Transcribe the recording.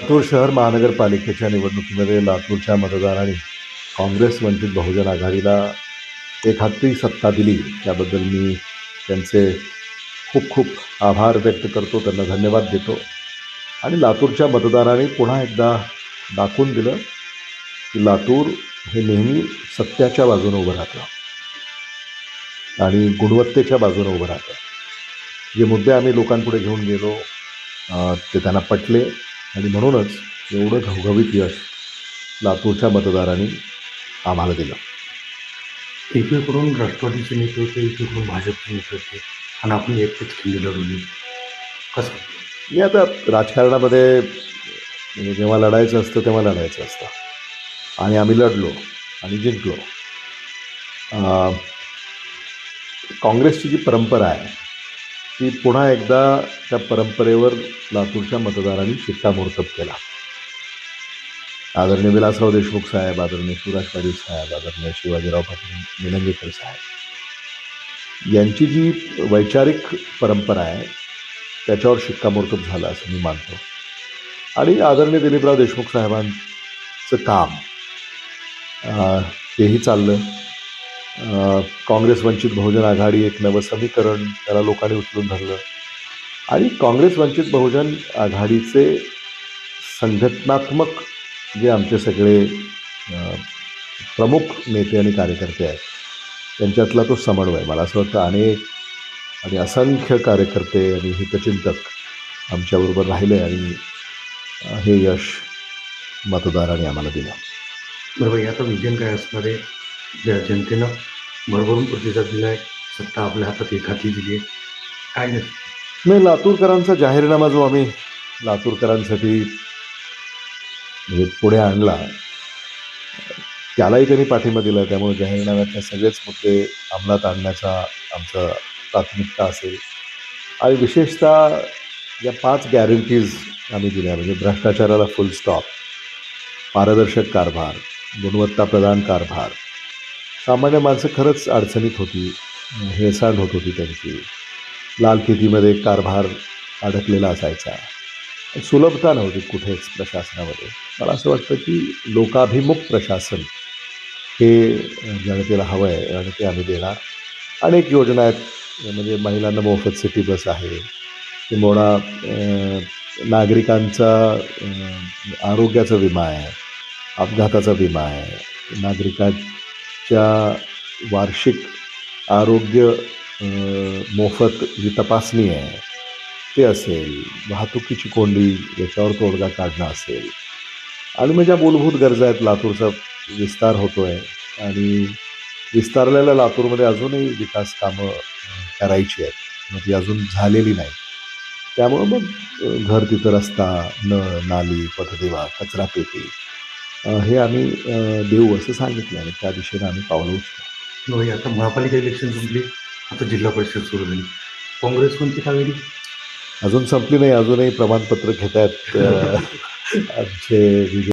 लातूर शहर महानगरपालिकेच्या निवडणुकीमध्ये लातूरच्या मतदारांनी काँग्रेस वंचित बहुजन आघाडीला एकहाती सत्ता दिली, त्याबद्दल मी त्यांचे खूप खूप आभार व्यक्त करतो, त्यांना धन्यवाद देतो. आणि लातूरच्या मतदारांनी पुन्हा एकदा दाखवून दिलं की लातूर हे नेहमी सत्याच्या बाजूने उभं राहतं आणि गुणवत्तेच्या बाजूने उभं राहतं. जे मुद्दे आम्ही लोकांपुढे घेऊन गेलो ते त्यांना पटले आणि म्हणूनच एवढं घवघवीत यश लातूरच्या मतदारांनी आम्हाला दिलं. एकीकडून राष्ट्रवादीचे नेते होते, एकीकडून भाजपचे नेते होते आणि आपण एकटेच खिल्ली लढवली. कसं? मी आता राजकारणामध्ये म्हणजे जेव्हा लढायचं असतं तेव्हा लढायचं असतं आणि आम्ही लढलो आणि जिंकलो. काँग्रेसची जी परंपरा आहे ती पुन्हा एकदा त्या परंपरेवर लातूरच्या मतदारांनी शिक्कामोर्तब केला. आदरणीय विलासराव देशमुख साहेब, आदरणीय शिवराज पाटील साहेब, आदरणीय शिवाजीराव पाटील निलंगेकर साहेब यांची जी वैचारिक परंपरा आहे त्याच्यावर शिक्कामोर्तब झालं असं मी मानतो. आणि आदरणीय दिलीपराव देशमुख साहेबांचं काम तेही चाललं. काँग्रेस वंचित बहुजन आघाडी एक नवं समीकरण त्याला लोकांनी उचलून धरलं आणि काँग्रेस वंचित बहुजन आघाडीचे संघटनात्मक जे आमचे सगळे प्रमुख नेते आणि कार्यकर्ते आहेत त्यांच्यातला तो समन्वय, मला असं वाटतं अनेक आणि असंख्य कार्यकर्ते आणि हितचिंतक आमच्याबरोबर राहिले आणि हे यश मतदारांनी आम्हाला दिलं. बरोबर. आता विजन काय असणार आहे? ज्या जनतेनं भरभरून प्रतिसाद दिला आहे, सत्ता आपल्या हातात एखादी दिली आहे, काय नाही? नाही, लातूरकरांचा जाहीरनामा जो आम्ही लातूरकरांसाठी म्हणजे पुढे आणला त्यालाही त्यांनी पाठिंबा दिला. त्यामुळे जाहीरनाम्यातले सगळेच मुद्दे अंमलात आणण्याचा आमचा प्राथमिकता असेल. आणि विशेषतः या 5 गॅरंटीज आम्ही दिल्या, म्हणजे भ्रष्टाचाराला फुल स्टॉप, पारदर्शक कारभार, गुणवत्ता प्रदान कारभार. सामान्य माणसं खरंच अडचणीत होती, हेळसांड होत होती त्यांची. लाल फितीमध्ये कारभार अडकलेला असायचा, सुलभता नव्हती कुठेच प्रशासनामध्ये. मला असं वाटतं की लोकाभिमुख प्रशासन हे जनतेला हवं आहे आणि ते आम्ही देणार. अनेक योजना आहेत, म्हणजे महिलांना मोफत सिटी बस आहे, किंवा नागरिकांचा आरोग्याचा विमा आहे, अपघाताचा विमा आहे, नागरिकांच्या वार्षिक आरोग्य मोफत जी तपासणी आहे ते असेल, वाहतुकीची कोंडी याच्यावर तोडगा काढणं असेल. आणि मग ज्या मूलभूत गरजा आहेत, लातूरचा विस्तार होतो आहे आणि विस्तारलेल्या लातूरमध्ये अजूनही विकास कामं करायची आहेत, मग ती अजून झालेली नाही. त्यामुळं मग घर तिथं रस्ता, नळ, नाली, पथदिवा, कचरा पेटी हे आम्ही देऊ असं सांगितलं आणि त्या दिशेनं आम्ही पावलं उचलतो. होय. आता महापालिका इलेक्शन संपली, आता जिल्हा परिषद सुरू झाली. काँग्रेस कोणती कावेरी अजून संपली नाही, अजूनही प्रमाणपत्र घेत आहेत आमचे